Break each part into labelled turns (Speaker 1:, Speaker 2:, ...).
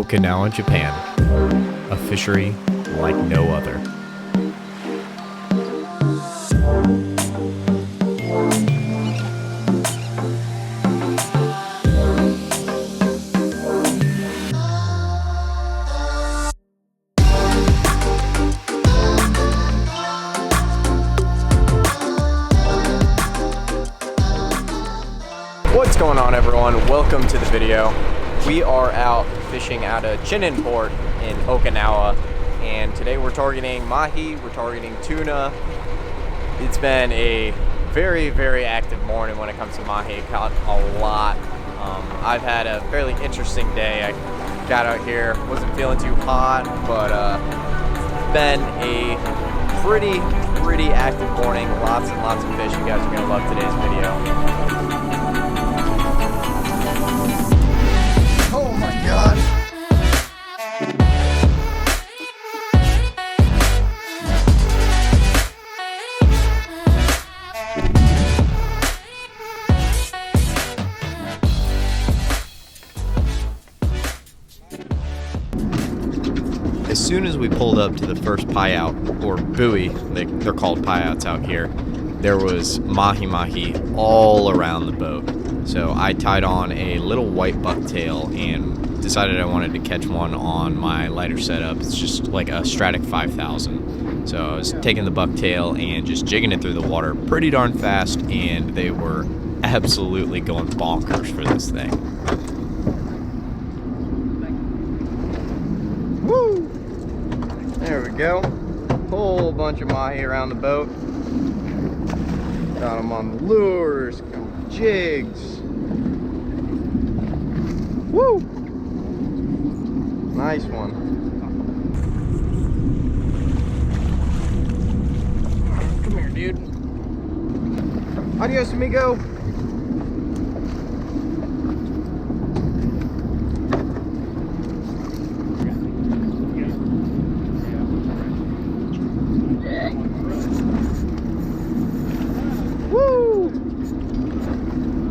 Speaker 1: Okinawa, Japan, a fishery like no other. What's going on, everyone? Welcome to the video. We are out fishing out of Chinen Port in Okinawa, and today we're targeting mahi, we're targeting tuna. It's been a very, very active morning when it comes to mahi. Caught a lot. I've had a fairly interesting day. I got out here, wasn't feeling too hot, but been a pretty active morning. Lots and lots of fish. You guys are gonna love today's video. As soon as we pulled up to the first payout, or buoy, they're called payouts out here, there was mahi-mahi all around the boat. So I tied on a little white bucktail and decided I wanted to catch one on my lighter setup. It's just like a Stratic 5000. So I was taking the bucktail and just jigging it through the water pretty darn fast, and they were absolutely going bonkers for this thing. Woo! There we go. Whole bunch of mahi around the boat. Got them on the lures, jigs. Woo! Nice one. Come here, dude. Adios, amigo. Woo!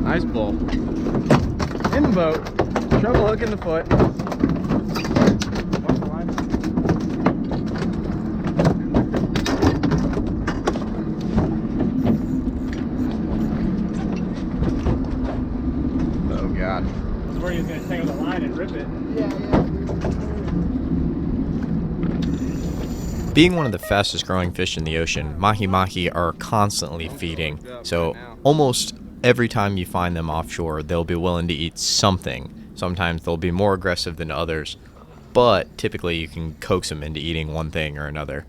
Speaker 1: Nice pull. In the boat. Treble hook in the foot. Oh God.
Speaker 2: Where he was going to tangle the line and rip it.
Speaker 3: Yeah.
Speaker 1: Being one of the fastest growing fish in the ocean, mahi-mahi are constantly feeding. So almost every time you find them offshore, they'll be willing to eat something. Sometimes they'll be more aggressive than others, but typically you can coax them into eating one thing or another.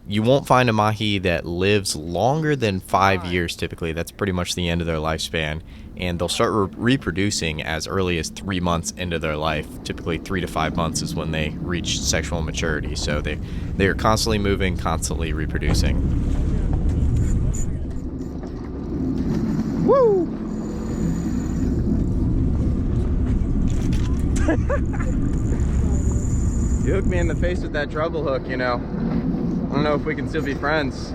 Speaker 1: You won't find a mahi that lives longer than 5 years typically. That's pretty much the end of their lifespan, and they'll start reproducing as early as 3 months into their life. Typically 3 to 5 months is when they reach sexual maturity, so they are constantly moving, constantly reproducing.
Speaker 3: Woo! You hooked me in the face with that treble hook, you know. I don't know if we can still be friends.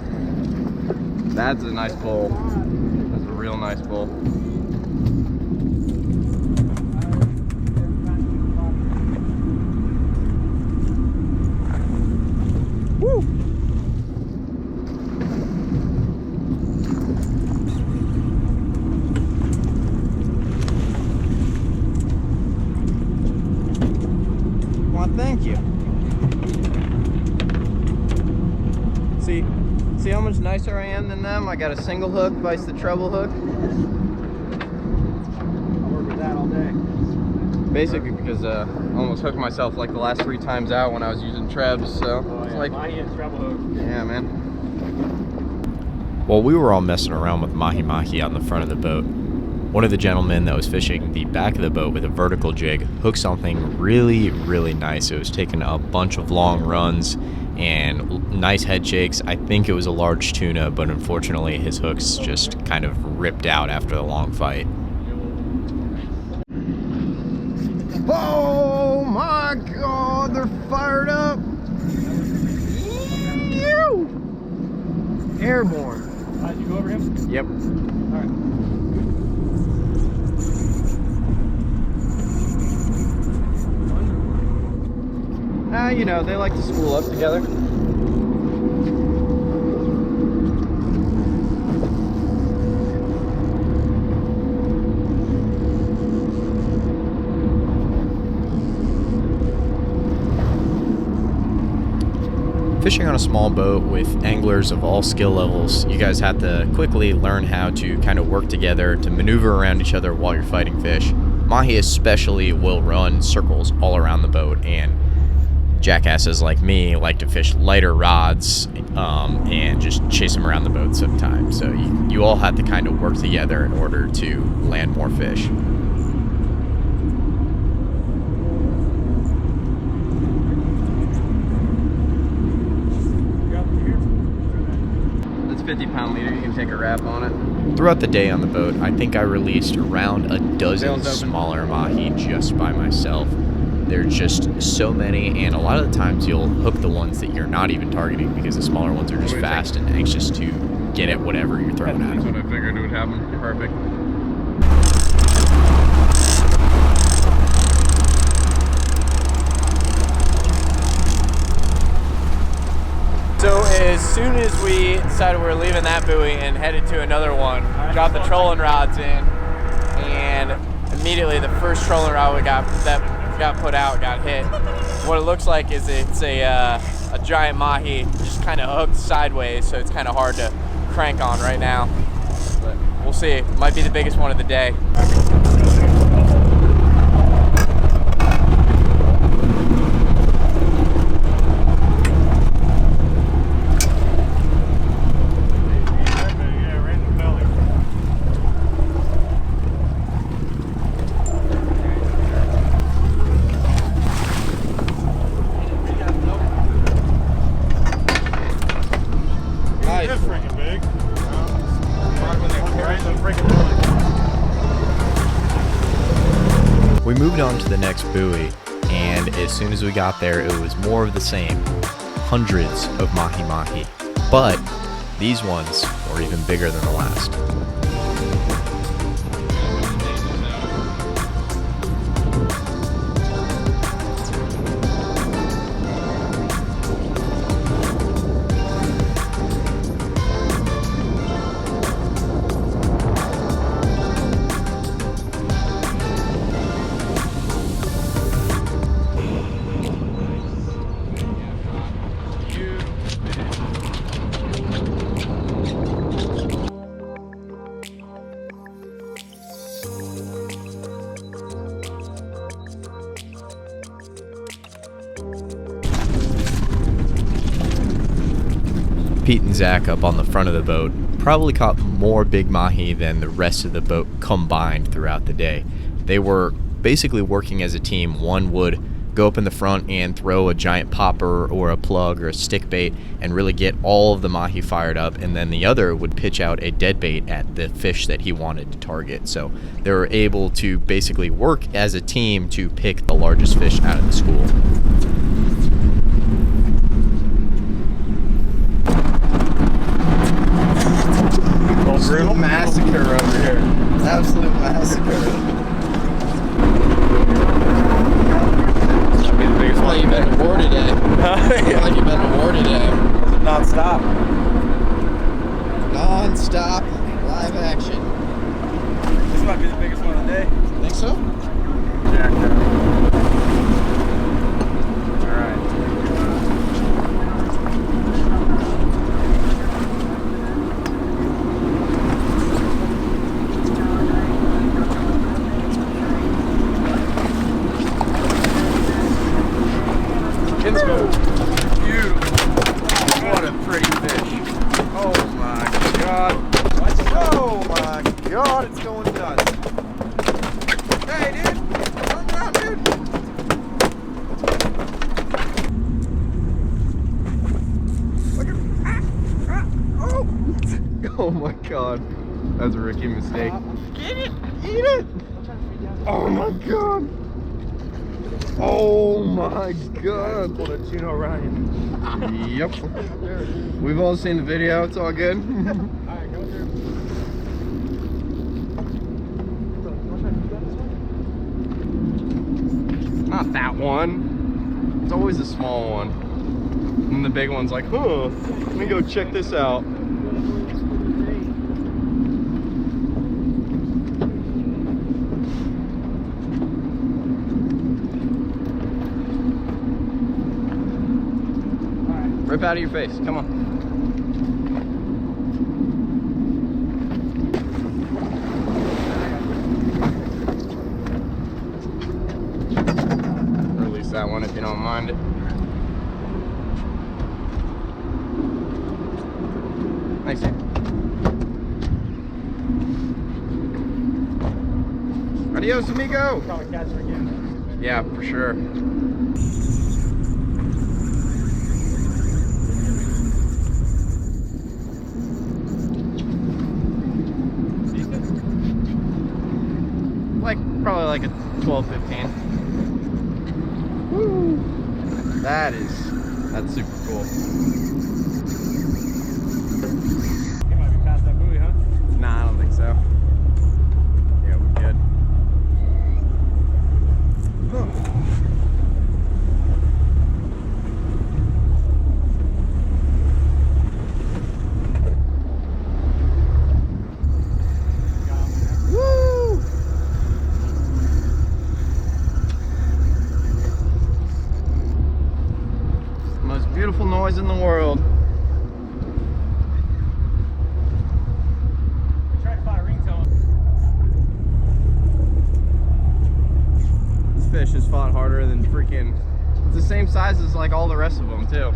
Speaker 3: That's a nice pull. That's a real nice pull. Woo! Thank you. See how much nicer I am than them? I got a single hook, vice the treble hook.
Speaker 2: I'll work with that all day.
Speaker 3: Basically because I almost hooked myself like the last 3 times out when I was using trebs, so it's like
Speaker 2: mahi and treble hook.
Speaker 3: Yeah, man.
Speaker 1: While we were all messing around with mahi-mahi on the front of the boat, one of the gentlemen that was fishing the back of the boat with a vertical jig hooked something really nice. It was taking a bunch of long runs and nice head shakes. I think it was a large tuna, but unfortunately his hooks just kind of ripped out after the long fight.
Speaker 3: Oh my God, they're fired up. Ew. Airborne.
Speaker 2: Did you go over him?
Speaker 3: Yep.
Speaker 2: All right.
Speaker 3: You know, they like to spool up together.
Speaker 1: Fishing on a small boat with anglers of all skill levels, you guys have to quickly learn how to kind of work together to maneuver around each other while you're fighting fish. Mahi especially will run circles all around the boat, and jackasses like me like to fish lighter rods and just chase them around the boat sometimes. So you all have to kind of work together in order to land more fish.
Speaker 3: That's 50-pound leader. You can take a wrap on it.
Speaker 1: Throughout the day on the boat, I think I released around a dozen
Speaker 3: Sails open.
Speaker 1: smaller mahi just by myself. There's just so many, and a lot of the times you'll hook the ones that you're not even targeting because the smaller ones are just fast and anxious to get at whatever you're throwing at
Speaker 3: That's
Speaker 1: them.
Speaker 3: what I figured would happen. Perfect.
Speaker 4: So as soon as we decided we were leaving that buoy and headed to another one, dropped the trolling rods in, and immediately the first trolling rod that got put out got hit. What it looks like is it's a giant mahi just kind of hooked sideways, so it's kind of hard to crank on right now. But we'll see. It might be the biggest one of the day.
Speaker 1: We moved on to the next buoy, and as soon as we got there, it was more of the same. Hundreds of Mahi-Mahi. But these ones were even bigger than the last. Pete and Zach up on the front of the boat probably caught more big mahi than the rest of the boat combined throughout the day. They were basically working as a team. One would go up in the front and throw a giant popper or a plug or a stick bait and really get all of the mahi fired up, and then the other would pitch out a dead bait at the fish that he wanted to target. So they were able to basically work as a team to pick the largest fish out of the school.
Speaker 3: Brutal massacre over here. Absolute massacre. Should be the biggest one.
Speaker 4: You've been to war today. Like you've been to war today.
Speaker 3: Non-stop.
Speaker 4: Non-stop live action.
Speaker 2: This might be the biggest one of the day.
Speaker 4: Think so?
Speaker 3: Jacked up. Alright. Beautiful. What a pretty fish. Oh my god. Oh my god, it's going nuts. Hey dude, turn around dude. Look at, oh my god. That was a rookie mistake. Get it, eat it. Oh my god. Oh my god.
Speaker 2: Pulled a Juno Ryan.
Speaker 3: Yep. We've all seen the video, it's all good.
Speaker 2: Alright, go through.
Speaker 3: Not that one. It's always a small one. And the big one's like, huh, let me go check this out. Rip out of your face, come on. Release that one if you don't mind it. Nice. Adios, amigo.
Speaker 2: Probably catch her again.
Speaker 3: Yeah, for sure. Probably like a 12, 15. Woo! That's super cool.
Speaker 2: You might be past that buoy, huh?
Speaker 3: Nah, I don't think so. Yeah, we're good. Beautiful noise in the world.
Speaker 2: Try to find a ringtone.
Speaker 3: This fish has fought harder than freaking. It's the same size as like all the rest of them too.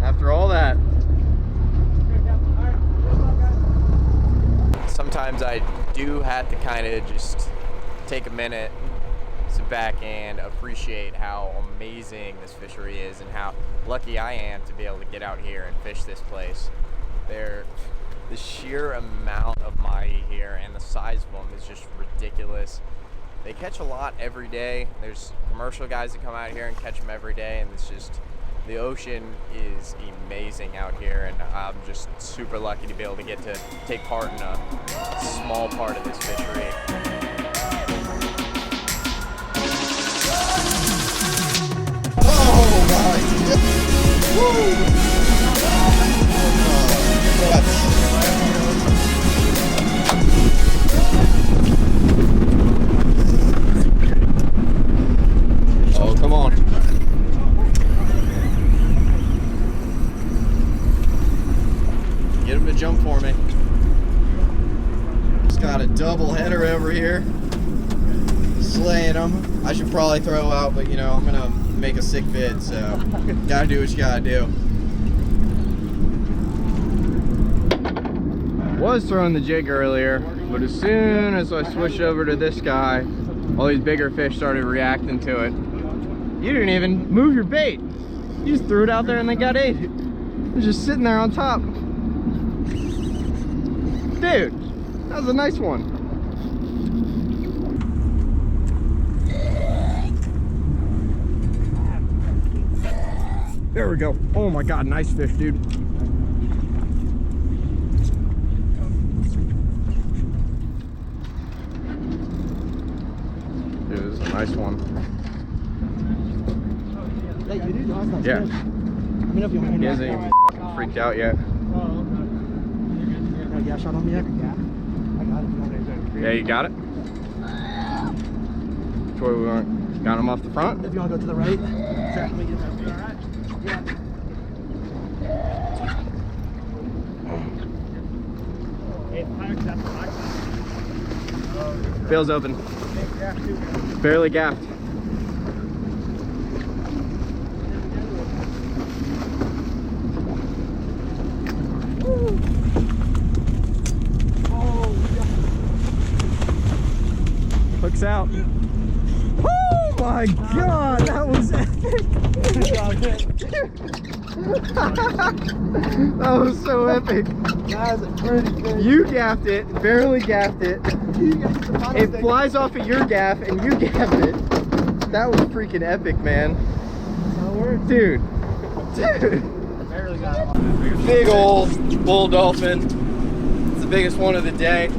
Speaker 3: After all that.
Speaker 4: Sometimes I do have to kind of just take a minute, sit back and appreciate how amazing this fishery is and how lucky I am to be able to get out here and fish this place. The sheer amount of mahi here and the size of them is just ridiculous. They catch a lot every day. There's commercial guys that come out here and catch them every day, and it's just, the ocean is amazing out here, and I'm just super lucky to be able to get to take part in a small part of this fishery.
Speaker 3: Oh my God! Oh, come on. Get him to jump for me. Just got a double header over here. Slaying them. I should probably throw out, but you know, I'm gonna make a sick vid, so gotta do what you gotta do. Was throwing the jig earlier, but as soon as I switched over to this guy, all these bigger fish started reacting to it. You didn't even move your bait. You just threw it out there and they got ate. It was just sitting there on top. Dude, that was a nice one. There we go. Oh my God, nice fish, dude. Dude, this is a nice one. Yeah. He hasn't even fucking freaked out yet. Yeah, you got it? Which way we want? Got him off the front?
Speaker 2: If you want to go to the right. Exactly. Alright. Yeah.
Speaker 3: Bill's open. Barely gapped. Hooks out. Oh my God, that was epic. That was so epic.
Speaker 2: That was pretty good.
Speaker 3: You gaffed it, barely gaffed it. It flies off of your gaff and you gaffed it. That was freaking epic, man. Dude,
Speaker 2: Barely got one.
Speaker 3: Big old bull dolphin. It's the biggest one of the day.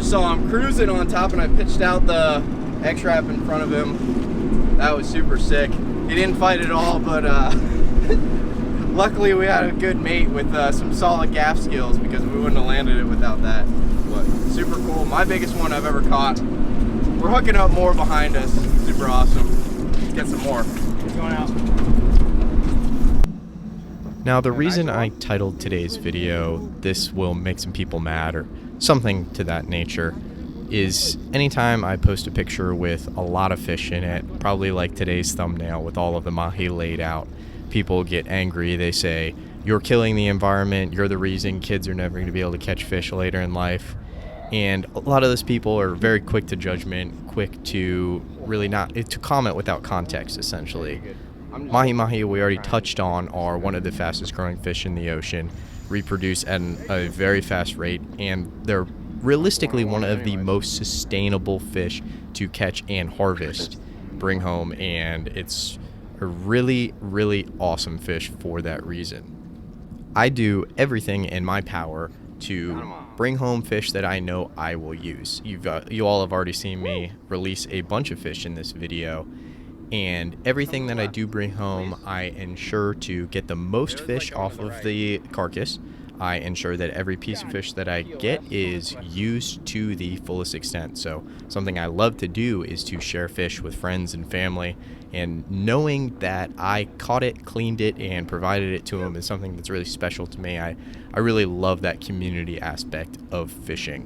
Speaker 3: So I'm cruising on top and I pitched out the X-Wrap in front of him. That was super sick. He didn't fight at all, but luckily we had a good mate with some solid gaff skills, because we wouldn't have landed it without that. But super cool. My biggest one I've ever caught. We're hooking up more behind us. Super awesome. Let's get some more.
Speaker 2: He's going out.
Speaker 1: Now, the reason I titled today's video, "This will make some people mad," or something to that nature, is anytime I post a picture with a lot of fish in it, probably like today's thumbnail with all of the mahi laid out, people get angry. They say, "You're killing the environment, you're the reason kids are never going to be able to catch fish later in life." And a lot of those people are very quick to judgment, quick to really not, to comment without context, essentially. Mahi-Mahi, we already touched on, are one of the fastest growing fish in the ocean, reproduce at a very fast rate, and they're realistically one of the most sustainable fish to catch and harvest, bring home, and it's a really, really awesome fish for that reason. I do everything in my power to bring home fish that I know I will use. You all have already seen me release a bunch of fish in this video, and everything that I do bring home, I ensure to get the most fish off of the carcass. I ensure that every piece of fish that I get is used to the fullest extent. So something I love to do is to share fish with friends and family, and knowing that I caught it, cleaned it, and provided it to them is something that's really special to me. I really love that community aspect of fishing.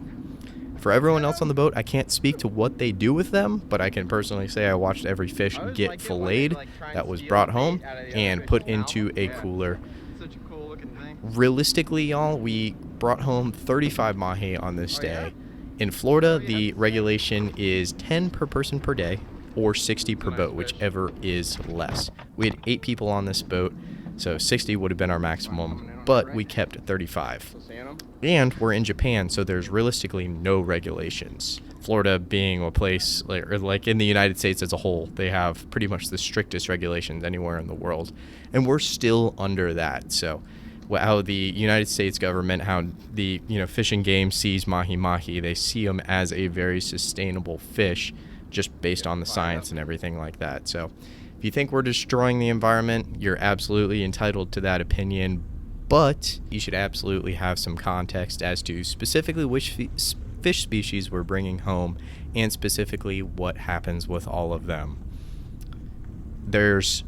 Speaker 1: For everyone else on the boat, I can't speak to what they do with them, but I can personally say I watched every fish get filleted that was brought home and put into a cooler. Realistically, y'all, we brought home 35 mahi on this day. In Florida, the regulation is 10 per person per day, or 60 per boat, whichever is less. We had 8 people on this boat, so 60 would have been our maximum, but we kept 35. And we're in Japan, so there's realistically no regulations. Florida being a place, like in the United States as a whole, they have pretty much the strictest regulations anywhere in the world, and we're still under that. So how the United States government, how the Fish and Game sees mahi-mahi, they see them as a very sustainable fish, just based on the science and everything like that. So if you think we're destroying the environment, you're absolutely entitled to that opinion, but you should absolutely have some context as to specifically which fish species we're bringing home, and specifically what happens with all of them. There's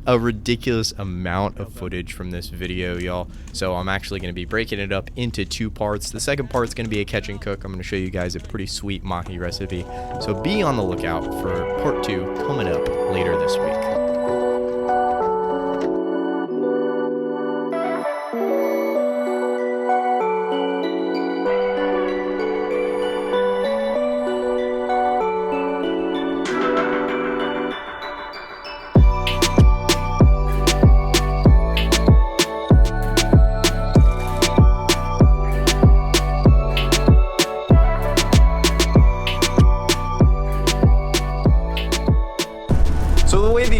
Speaker 1: a ridiculous amount of footage from this video, y'all, so I'm actually going to be breaking it up into 2 parts. The second part is going to be a catch and cook. I'm going to show you guys a pretty sweet mahi recipe, so be on the lookout for part 2 coming up later this week.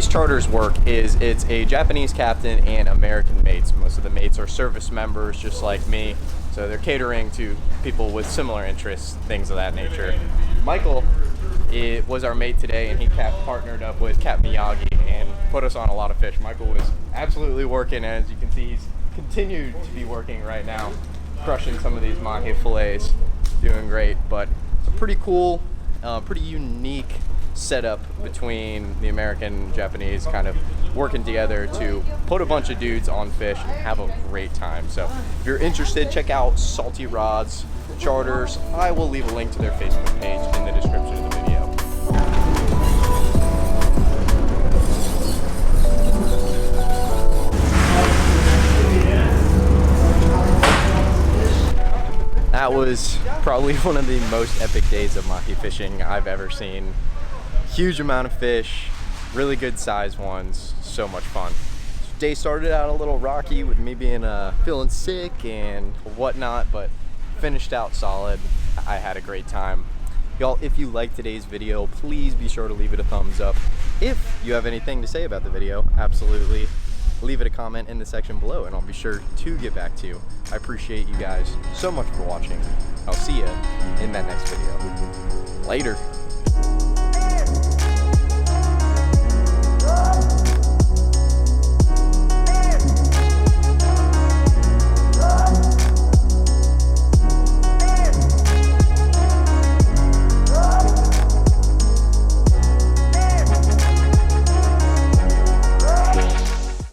Speaker 1: Charters work is it's a Japanese captain and American mates. Most of the mates are service members just like me, so they're catering to people with similar interests, things of that nature. Michael was our mate today, and he partnered up with Cap Miyagi and put us on a lot of fish. Michael was absolutely working, and as you can see, he's continued to be working right now, crushing some of these mahi fillets, doing great. But it's a pretty cool, pretty unique setup between the American and Japanese kind of working together to put a bunch of dudes on fish and have a great time. So if you're interested, check out Salty Rods Charters. I will leave a link to their Facebook page in the description of the video. That was probably one of the most epic days of mahi fishing I've ever seen. Huge amount of fish, really good sized ones, so much fun. Day started out a little rocky with me being feeling sick and whatnot, but finished out solid. I had a great time. Y'all, if you liked today's video, please be sure to leave it a thumbs up. If you have anything to say about the video, absolutely
Speaker 3: leave it a comment in the section below and I'll be sure to get back to you. I appreciate you guys so much for watching. I'll see you in that next video. Later.